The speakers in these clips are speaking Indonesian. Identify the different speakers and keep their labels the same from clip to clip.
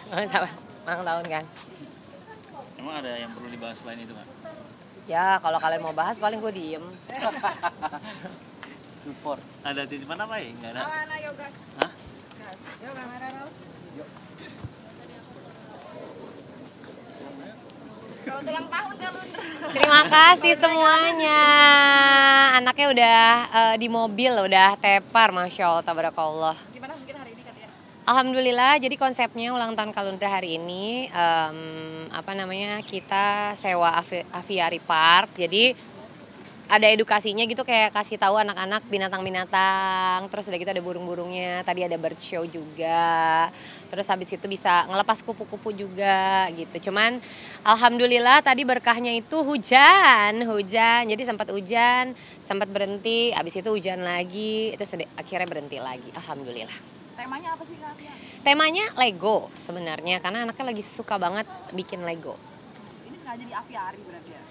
Speaker 1: Sama ulang tahun kan.
Speaker 2: Emang ada yang perlu dibahas selain itu, Kak?
Speaker 1: Ya kalau kalian mau bahas paling gue diem.
Speaker 2: Support. Ada titipan apa ya? Enggak ada.
Speaker 3: Mana yuk gas?
Speaker 2: Hah?
Speaker 3: Gas. Yuk kamera Ros. Selamat ulang tahun Kalundra.
Speaker 1: Terima kasih semuanya. Anaknya udah di mobil, udah tepar, Masya Allah, tabarakallah.
Speaker 3: Gimana mungkin hari ini Kak ya?
Speaker 1: Alhamdulillah, jadi konsepnya ulang tahun Kalundra hari ini, kita sewa aviary park. Jadi ada edukasinya gitu, kayak kasih tahu anak-anak binatang-binatang, terus udah gitu ada burung-burungnya, tadi ada bird show juga, terus habis itu bisa ngelepas kupu-kupu juga gitu. Cuman alhamdulillah tadi berkahnya itu hujan, jadi sempat hujan, sempat berhenti, habis itu hujan lagi, itu akhirnya berhenti lagi, alhamdulillah.
Speaker 3: Temanya apa sih Kak?
Speaker 1: Temanya Lego sebenarnya, karena anaknya lagi suka banget bikin Lego.
Speaker 3: Ini sengaja di aviari berarti ya?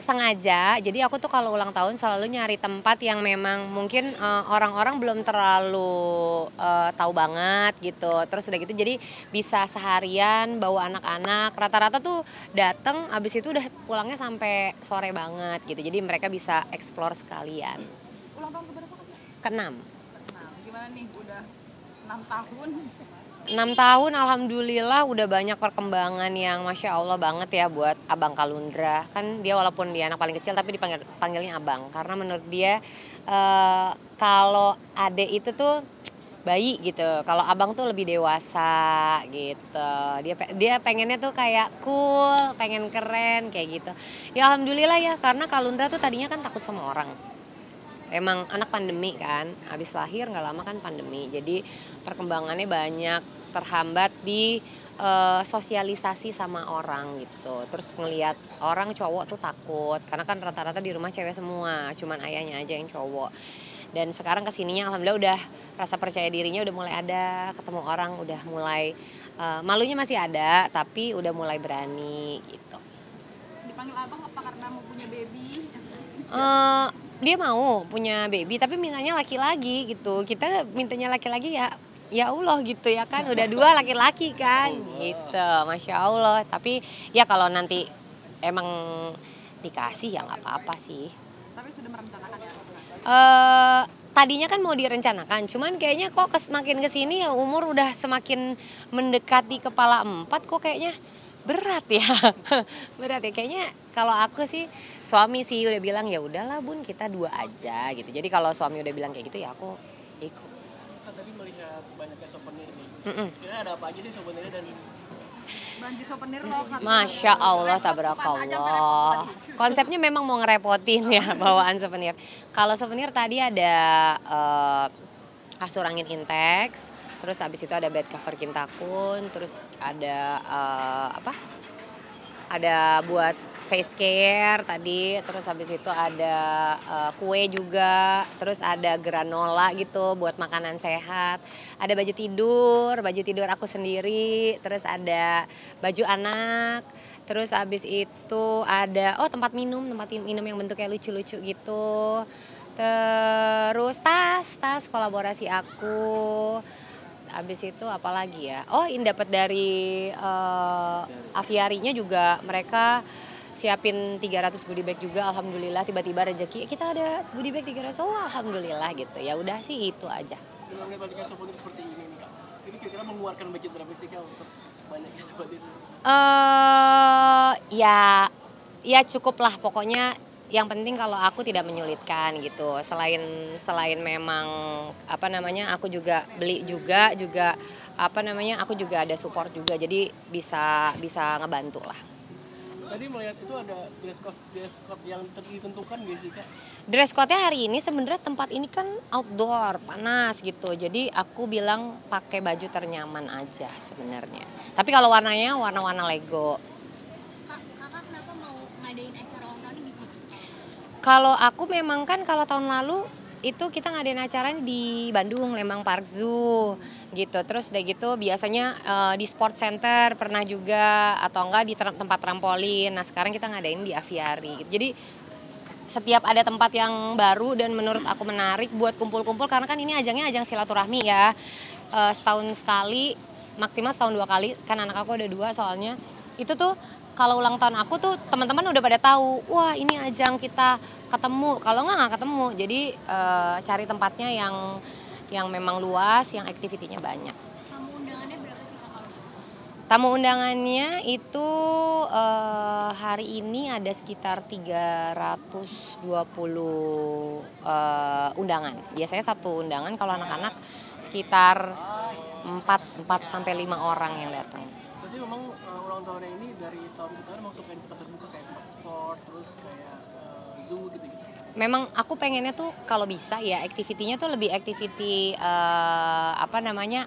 Speaker 1: Sengaja, jadi aku tuh kalau ulang tahun selalu nyari tempat yang memang mungkin orang-orang belum terlalu tahu banget gitu. Terus udah gitu jadi bisa seharian bawa anak-anak, rata-rata tuh dateng abis itu udah pulangnya sampai sore banget gitu. Jadi mereka bisa explore sekalian.
Speaker 3: Ulang tahun keberapa Kak?
Speaker 1: Keenam.
Speaker 3: Nah, gimana nih udah 6 tahun?
Speaker 1: 6 tahun alhamdulillah udah banyak perkembangan yang Masya Allah banget ya buat Abang Kalundra. Kan dia walaupun dia anak paling kecil tapi dipanggilnya Abang. Karena menurut dia kalau adek itu tuh bayi gitu. Kalau abang tuh lebih dewasa gitu. Dia pengennya tuh kayak cool, pengen keren kayak gitu. Ya alhamdulillah ya, karena Kalundra tuh tadinya kan takut sama orang. Emang anak pandemi kan, habis lahir nggak lama kan pandemi. Jadi perkembangannya banyak terhambat di sosialisasi sama orang gitu. Terus ngelihat orang cowok tuh takut, karena kan rata-rata di rumah cewek semua, cuman ayahnya aja yang cowok. Dan sekarang kesininya alhamdulillah udah rasa percaya dirinya udah mulai ada, ketemu orang udah mulai, malunya masih ada tapi udah mulai berani gitu.
Speaker 3: Dipanggil abang apa karena mau punya baby?
Speaker 1: Dia mau punya baby tapi mintanya laki-laki gitu. Kita mintanya laki-laki ya Allah gitu ya kan, udah 2 laki-laki kan gitu, Masya Allah. Tapi ya kalau nanti emang dikasih ya nggak apa-apa sih.
Speaker 3: Tapi sudah merencanakan ya?
Speaker 1: Tadinya kan mau direncanakan, cuman kayaknya kok makin kesini ya umur udah semakin mendekati kepala 4 kok kayaknya berat ya. Berat ya kayaknya. Kalau aku sih, suami sih udah bilang ya udahlah Bun, kita 2 aja gitu. Jadi kalau suami udah bilang kayak gitu ya aku ikut.
Speaker 4: Kan tadi melihat banyaknya souvenir nih. Kira ada apa aja sih souvenirnya dan
Speaker 3: Banjir souvenir loh.
Speaker 1: Masya Allah, tabarakallah. Konsepnya memang mau ngerepotin ya bawaan souvenir. Kalau souvenir tadi ada kasur angin Intex, terus habis itu ada bed cover Kintakun, terus ada ada buat face care tadi, terus habis itu ada kue juga, terus ada granola gitu buat makanan sehat. Ada baju tidur aku sendiri, terus ada baju anak, terus habis itu ada tempat minum yang bentuknya lucu-lucu gitu. Terus tas kolaborasi aku. Habis itu apa lagi ya? Ini dapat dari aviarinya juga, mereka siapin 300 goodie bag juga, alhamdulillah. Tiba-tiba rezeki kita ada goodie bag 300, alhamdulillah gitu. Ya udah sih itu aja.
Speaker 4: dengan banyaknya souvenir seperti ini nih Kak. Ini kira-kira mengeluarkan budget berapa sih Kak untuk banyaknya souvenir?
Speaker 1: Ya cukup lah pokoknya. Yang penting kalau aku tidak menyulitkan gitu. Selain memang aku juga beli juga aku juga ada support juga, jadi bisa ngebantu lah.
Speaker 4: Tadi melihat itu ada dress code yang ditentukan gak sih Kak?
Speaker 1: Dress code-nya hari ini sebenarnya tempat ini kan outdoor, panas gitu. Jadi aku bilang pakai baju ternyaman aja sebenarnya. Tapi kalau warnanya warna-warna Lego.
Speaker 5: Kakak kenapa mau ngadain acara ulang tahun di sini?
Speaker 1: Kalau aku memang kan kalau tahun lalu itu kita ngadain acara di Bandung, Lembang Park Zoo gitu. Terus udah gitu biasanya di sport center pernah juga, atau enggak di tempat trampolin. Nah sekarang kita ngadain di aviary gitu. Jadi setiap ada tempat yang baru dan menurut aku menarik buat kumpul-kumpul, karena kan ini ajang silaturahmi ya. Setahun sekali maksimal setahun 2 kali, kan anak aku ada 2 soalnya. Itu tuh kalau ulang tahun aku tuh teman-teman udah pada tahu, wah ini ajang kita ketemu, kalau nggak ketemu. Jadi cari tempatnya yang memang luas, yang aktivitinya banyak.
Speaker 5: Tamu undangannya berapa sih Kak?
Speaker 1: Tamu undangannya itu hari ini ada sekitar 320 undangan. Biasanya satu undangan kalau anak-anak sekitar 4 sampai 5 orang yang datang.
Speaker 4: Berarti memang ulang tahunnya ini dari tahun ke tahun memang suka tempat terbuka kayak tempat sport, terus kayak zoo gitu-gitu.
Speaker 1: Memang aku pengennya tuh kalau bisa ya aktivitinya tuh lebih aktiviti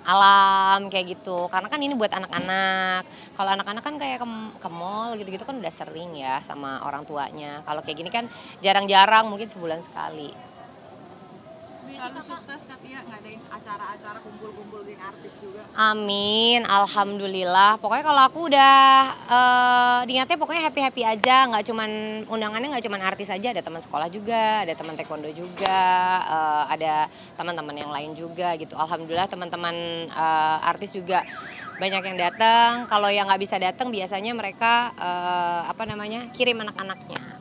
Speaker 1: alam kayak gitu. Karena kan ini buat anak-anak. Kalau anak-anak kan kayak ke mall gitu-gitu kan udah sering ya sama orang tuanya. Kalau kayak gini kan jarang-jarang, mungkin sebulan sekali.
Speaker 3: Selalu sukses Kak Tia ngadain acara-acara kumpul-kumpul geng artis juga.
Speaker 1: Amin, alhamdulillah. Pokoknya kalau aku udah niatnya pokoknya happy-happy aja, nggak cuman undangannya nggak cuman artis aja, ada teman sekolah juga, ada teman taekwondo juga, ada teman-teman yang lain juga gitu. Alhamdulillah teman-teman artis juga banyak yang datang. Kalau yang nggak bisa datang biasanya mereka kirim anak-anaknya.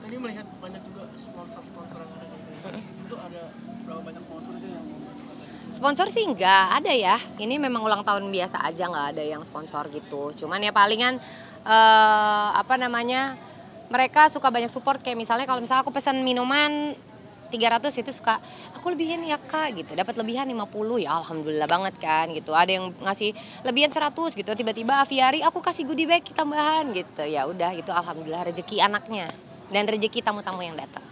Speaker 4: Tadi melihat banyak juga sponsor-sponsor yang ada gitu. Itu ada berapa banyak sponsor itu yang membutuhkan tadi?
Speaker 1: Sponsor sih nggak ada ya, ini memang ulang tahun biasa aja, nggak ada yang sponsor gitu. Cuman ya palingan mereka suka banyak support, kayak misalnya kalau misalnya aku pesan minuman 300 itu suka aku lebihin ya Kak gitu, dapat lebihan 50 ya alhamdulillah banget kan gitu. Ada yang ngasih lebihan 100 gitu, tiba-tiba Aviari aku kasih goodie bag tambahan gitu. Ya udah itu alhamdulillah rezeki anaknya dan rezeki tamu-tamu yang datang.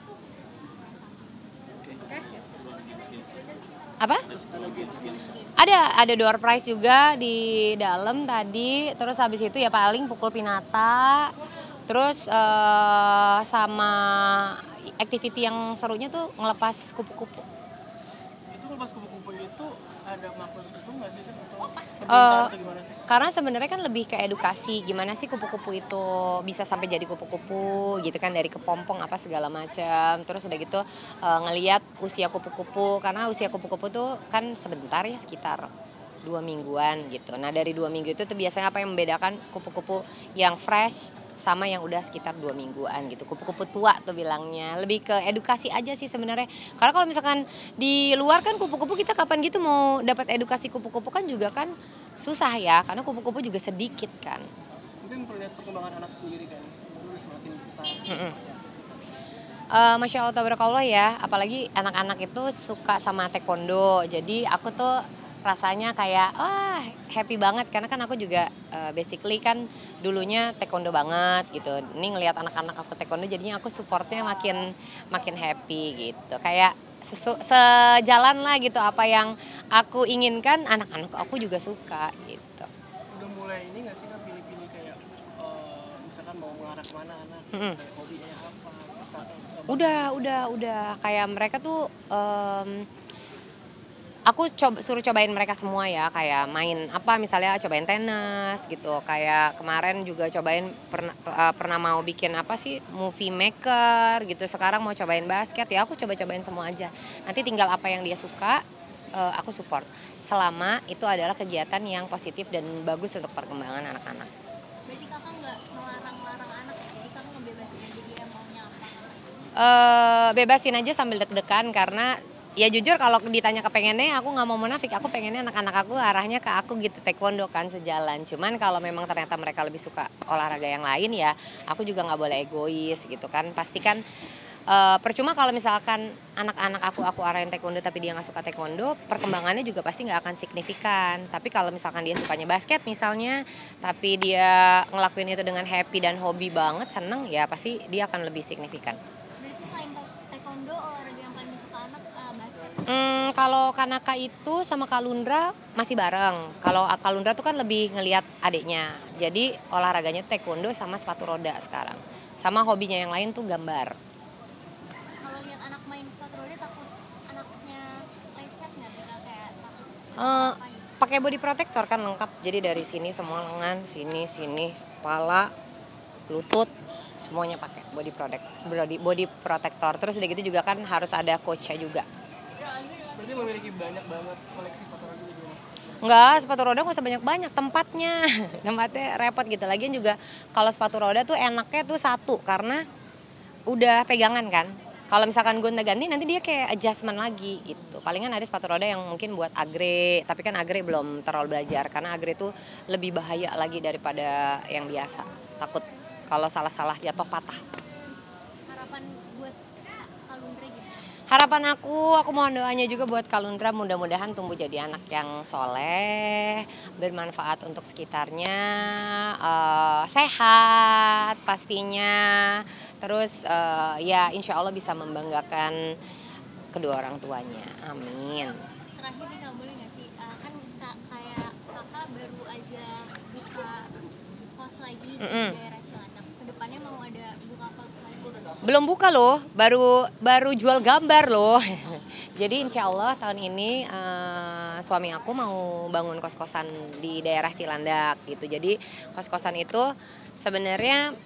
Speaker 1: Apa? Ada door prize juga di dalam tadi. Terus habis itu ya paling pukul pinata. Terus sama activity yang serunya tuh ngelepas kupu-kupu.
Speaker 4: Itu kalau pas kupu-kupu itu ada makna tertentu nggak sih? Atau permintaan atau gimana sih?
Speaker 1: Karena sebenarnya kan lebih ke edukasi gimana sih kupu-kupu itu bisa sampai jadi kupu-kupu gitu kan, dari kepompong apa segala macam. Terus udah gitu ngelihat usia kupu-kupu, karena usia kupu-kupu tuh kan sebentar ya, sekitar 2 mingguan gitu. Nah dari 2 minggu itu tuh biasanya apa yang membedakan kupu-kupu yang fresh sama yang udah sekitar 2 mingguan gitu. Kupu-kupu tua tuh bilangnya. Lebih ke edukasi aja sih sebenarnya. Karena kalau misalkan di luar kan kupu-kupu kita kapan gitu mau dapat edukasi kupu-kupu kan juga kan susah ya. Karena kupu-kupu juga sedikit kan.
Speaker 4: Mungkin perlu lihat perkembangan anak sendiri kan. Udah semakin besar.
Speaker 1: Masya Allah tabarakallah ya. Apalagi anak-anak itu suka sama taekwondo. Jadi aku tuh rasanya kayak happy banget, karena kan aku juga basically kan dulunya taekwondo banget gitu. Ini ngelihat anak-anak aku taekwondo jadinya aku supportnya makin happy gitu. Kayak sejalan lah gitu, apa yang aku inginkan anak-anak aku juga suka gitu.
Speaker 4: Udah mulai ini nggak sih kan pilih-pilih kayak misalkan mau mengarah kemana anak, kayak hobinya apa,
Speaker 1: Udah kayak mereka tuh aku suruh cobain mereka semua ya, kayak main apa misalnya cobain tenis gitu. Kayak kemarin juga cobain pernah mau bikin apa sih movie maker gitu. Sekarang mau cobain basket ya, aku cobain semua aja. Nanti tinggal apa yang dia suka aku support. Selama itu adalah kegiatan yang positif dan bagus untuk perkembangan anak-anak.
Speaker 5: Berarti kakak nggak melarang-larang anak ya? Jadi kakak ngebebasin aja dia maunya apa?
Speaker 1: Bebasin aja sambil deg-degan, karena ya jujur kalau ditanya kepengennya aku nggak mau munafik, aku pengennya anak-anak aku arahnya ke aku gitu, taekwondo kan sejalan. Cuman kalau memang ternyata mereka lebih suka olahraga yang lain ya aku juga nggak boleh egois gitu kan. Pastikan percuma kalau misalkan anak-anak aku arahin taekwondo tapi dia nggak suka taekwondo, perkembangannya juga pasti nggak akan signifikan. Tapi kalau misalkan dia sukanya basket misalnya, tapi dia ngelakuin itu dengan happy dan hobi banget, seneng, ya pasti dia akan lebih signifikan.
Speaker 5: Berarti selain taekwondo, olahraga yang paling disuka anak basket?
Speaker 1: Kalau Kanaka itu sama Kalundra masih bareng. Kalau Kalundra tuh kan lebih ngelihat adiknya. Jadi olahraganya taekwondo sama sepatu roda sekarang. Sama hobinya yang lain tuh gambar.
Speaker 5: Kalau lihat anak main sepatu roda takut anaknya lecet nggak? Kayak takut
Speaker 1: Eh,
Speaker 5: apa gitu?
Speaker 1: Pakai body protector kan lengkap. Jadi dari sini semua lengan, sini, kepala, lutut, semuanya pakai body protector. Terus udah gitu juga kan harus ada coachnya juga.
Speaker 4: Berarti memiliki banyak banget koleksi sepatu roda di rumah.
Speaker 1: Enggak, sepatu roda nggak usah banyak-banyak tempatnya. Tempatnya repot gitu. Lagian juga kalau sepatu roda tuh enaknya tuh satu karena udah pegangan kan. Kalau misalkan gonta-ganti nanti dia kayak adjustment lagi gitu. Palingan ada sepatu roda yang mungkin buat agre, tapi kan agre belum terlalu belajar karena agre tuh lebih bahaya lagi daripada yang biasa. Takut kalau salah-salah jatuh patah.
Speaker 5: Harapan buat Kalundra gimana?
Speaker 1: Harapan aku mohon doanya juga buat Kalundra, mudah-mudahan tumbuh jadi anak yang soleh, bermanfaat untuk sekitarnya, sehat pastinya, terus ya insya Allah bisa membanggakan kedua orang tuanya, amin.
Speaker 5: Terakhir nih Kak, boleh nggak sih, kan kayak kakak baru aja buka kos lagi di daerah Cilandak, kedepannya mau ada buka kos lagi?
Speaker 1: Belum buka loh, baru jual gambar loh. Jadi insya Allah tahun ini suami aku mau bangun kos-kosan di daerah Cilandak gitu. Jadi kos-kosan itu sebenarnya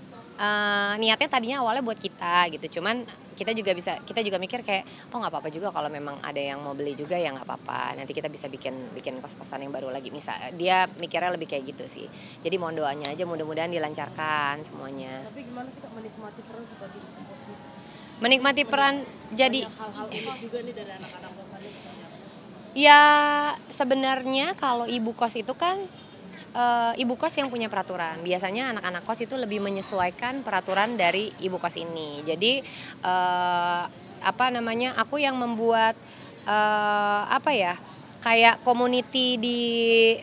Speaker 1: niatnya tadinya awalnya buat kita gitu. Cuman kita juga mikir kayak oh nggak apa-apa juga kalau memang ada yang mau beli juga ya nggak apa-apa. Nanti kita bisa bikin kos-kosan yang baru lagi. Misal dia mikirnya lebih kayak gitu sih. Jadi mohon doanya aja mudah-mudahan dilancarkan semuanya.
Speaker 4: Tapi gimana sih Kak menikmati peran sebagai bos ini?
Speaker 1: Menikmati peran jadi
Speaker 4: Hal-hal unik juga nih dari anak-anak kosannya seperti apa?
Speaker 1: ya sebenarnya kalau ibu kos itu kan ibu kos yang punya peraturan. Biasanya anak-anak kos itu lebih menyesuaikan peraturan dari ibu kos ini. Jadi aku yang membuat kayak community di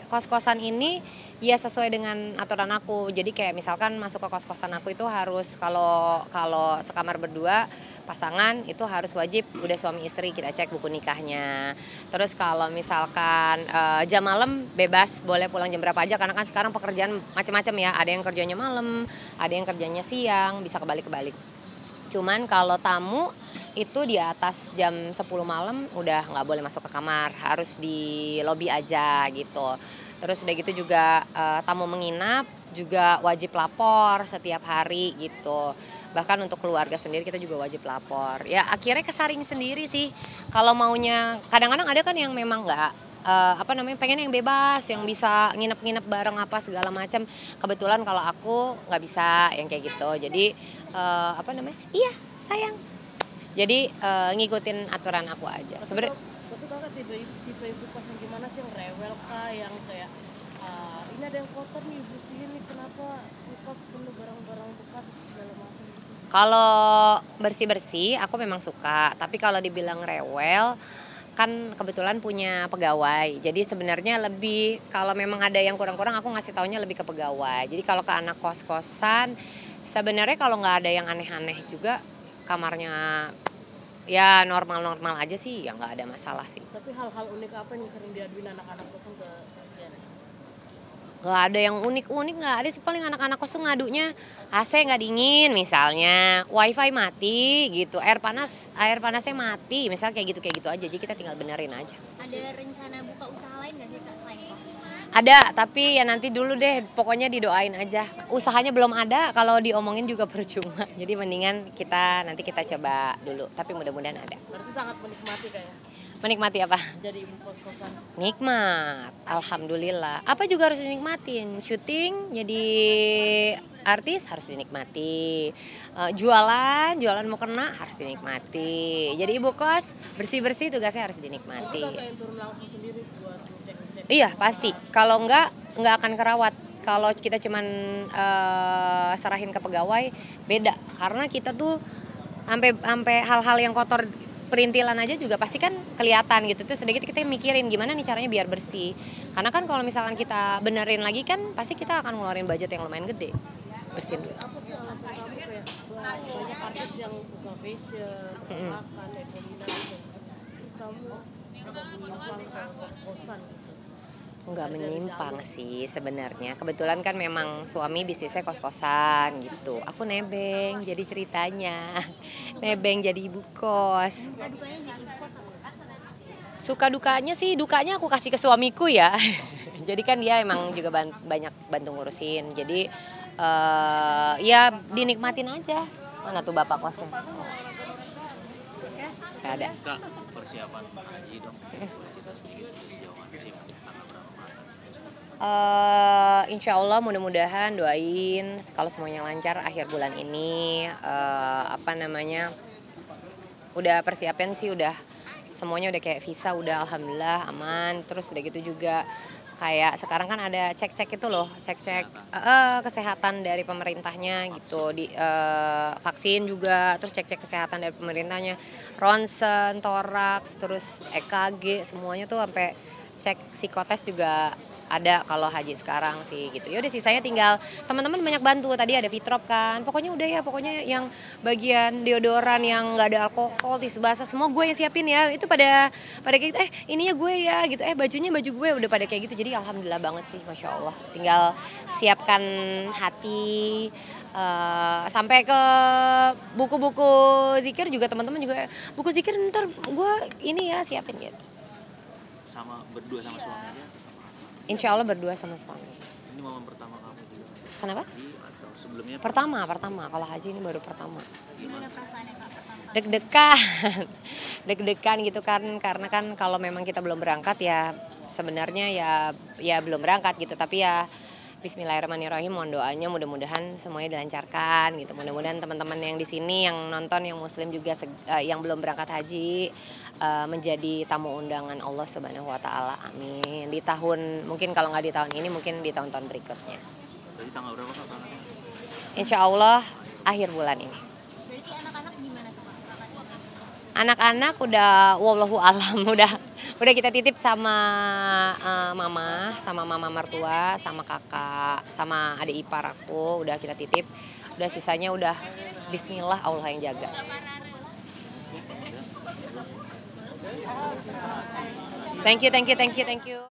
Speaker 1: kos-kosan ini ya sesuai dengan aturan aku. Jadi kayak misalkan masuk ke kos-kosan aku itu harus kalau sekamar berdua pasangan itu harus wajib udah suami istri kita cek buku nikahnya. Terus kalau misalkan jam malam bebas boleh pulang jam berapa aja karena kan sekarang pekerjaan macam-macam ya. Ada yang kerjanya malam, ada yang kerjanya siang, bisa kebalik-kebalik. Cuman kalau tamu itu di atas jam 10 malam udah nggak boleh masuk ke kamar, harus di lobi aja gitu. Terus udah gitu juga tamu menginap juga wajib lapor setiap hari gitu. Bahkan untuk keluarga sendiri kita juga wajib lapor. Ya akhirnya kesaring sendiri sih. Kalau maunya kadang-kadang ada kan yang memang nggak pengen yang bebas, yang bisa nginep-nginep bareng apa segala macam. Kebetulan kalau aku nggak bisa yang kayak gitu. Jadi iya sayang. Jadi ngikutin aturan aku aja. Sebenarnya
Speaker 4: Tapi kakak tipe ibu kos yang gimana sih, yang rewel kah, yang kayak ini ada yang kotor nih bersihin nih, kenapa kos penuh barang-barang bekas segala macam gitu.
Speaker 1: kalau bersih-bersih aku memang suka, tapi kalau dibilang rewel kan kebetulan punya pegawai. Jadi sebenarnya lebih kalau memang ada yang kurang-kurang aku ngasih taunya lebih ke pegawai. Jadi kalau ke anak kos-kosan sebenarnya kalau nggak ada yang aneh-aneh juga kamarnya ya normal-normal aja sih, ya nggak ada masalah sih.
Speaker 4: Tapi hal-hal unik apa yang sering diaduin anak-anak kosan ke kalian?
Speaker 1: Nggak ada yang unik-unik, nggak ada sih. Paling anak-anak kos tuh ngadunya AC nggak dingin misalnya, wifi mati gitu, air panasnya mati, misal kayak gitu aja. Jadi kita tinggal benerin aja.
Speaker 5: Ada rencana buka usaha lain nggak sih Kak selain kos?
Speaker 1: Ada, tapi ya nanti dulu deh, pokoknya didoain aja. Usahanya belum ada, kalau diomongin juga percuma. Jadi mendingan nanti kita coba dulu, tapi mudah-mudahan ada.
Speaker 4: Berarti sangat menikmati kayak
Speaker 1: Menikmati apa?
Speaker 4: jadi ibu kos-kosan.
Speaker 1: Nikmat, alhamdulillah. Apa juga harus dinikmatin. Syuting, jadi artis harus dinikmati. Jualan mau kena harus dinikmati. Jadi ibu kos, bersih-bersih tugasnya harus dinikmati.
Speaker 4: Kakak yang turun langsung sendiri buat ngecek-ngecek.
Speaker 1: Iya pasti, kalau enggak akan kerawat. Kalau kita cuman serahin ke pegawai, beda. Karena kita tuh sampai hal-hal yang kotor, perintilan aja juga pasti kan kelihatan gitu. Terus sedikit kita mikirin gimana nih caranya biar bersih. Karena kan kalau misalkan kita benerin lagi kan pasti kita akan ngeluarin budget yang lumayan gede. Bersihin dulu.
Speaker 4: Apa sih alasan kamu kayak banyak artis yang usaha fashion, makan, ekonomi, terus kamu menyimpang ke kos-kosan gitu?
Speaker 1: Nggak menyimpang sih sebenarnya. Kebetulan kan memang suami bisnisnya kos-kosan gitu. Aku nebeng jadi ceritanya. Nebeng jadi ibu kos.
Speaker 5: Suka dukanya jadi ibu kos apa Kak?
Speaker 1: Suka dukanya sih, dukanya aku kasih ke suamiku ya. Jadi kan dia emang juga banyak bantu ngurusin. Jadi ya dinikmatin aja. Mana tuh bapak kosnya? Nggak ada.
Speaker 2: Kak, persiapan haji dong. Boleh cerita sedikit sejauh mana sih? Tanggal berapa berangkat?
Speaker 1: Insya Allah mudah-mudahan doain kalau semuanya lancar akhir bulan ini. Apa namanya, udah persiapan sih, udah semuanya udah kayak visa udah alhamdulillah aman. Terus udah gitu juga kayak sekarang kan ada cek-cek itu loh, cek-cek kesehatan dari pemerintahnya gitu, di vaksin juga, terus cek-cek kesehatan dari pemerintahnya, ronsen, toraks, terus EKG, semuanya tuh sampai cek psikotes juga ada kalau haji sekarang sih gitu. Ya udah sisanya tinggal teman-teman banyak bantu. Tadi ada fitrop kan. Pokoknya udah ya, pokoknya yang bagian deodoran yang nggak ada alkohol, tisu basah semua gue yang siapin ya. Itu pada kayak gitu, ininya gue ya gitu. Bajunya baju gue udah pada kayak gitu. Jadi alhamdulillah banget sih, Masya Allah. Tinggal siapkan hati. Sampai ke buku-buku zikir juga teman-teman juga, buku zikir ntar gue ini ya siapin gitu.
Speaker 2: Sama berdua sama suami aja?
Speaker 1: Insya Allah berdua sama suami.
Speaker 2: Ini momen pertama kamu juga
Speaker 1: Kenapa?
Speaker 2: haji atau sebelumnya?
Speaker 1: Pertama. Kalau haji ini baru pertama.
Speaker 5: Gimana perasaannya Kak pertama kali?
Speaker 1: Deg-degan. Deg-degan gitu kan, karena kan kalau memang kita belum berangkat ya sebenarnya ya belum berangkat gitu, tapi ya Bismillahirrahmanirrahim, mohon doanya mudah-mudahan semuanya dilancarkan gitu. Mudah-mudahan teman-teman yang di sini yang nonton yang muslim juga yang belum berangkat haji menjadi tamu undangan Allah Subhanahu wa taala. Amin. Di tahun, mungkin kalau nggak di tahun ini mungkin di tahun-tahun berikutnya.
Speaker 2: Jadi tanggal berapa Kak berangkatnya?
Speaker 1: Insya Allah akhir bulan ini.
Speaker 5: Berarti anak-anak gimana tuh Kak berangkatnya?
Speaker 1: Anak-anak udah wallahu alam, udah kita titip sama mama mertua, sama kakak, sama adik ipar aku udah kita titip. Udah sisanya udah bismillah Allah yang jaga. Thank you.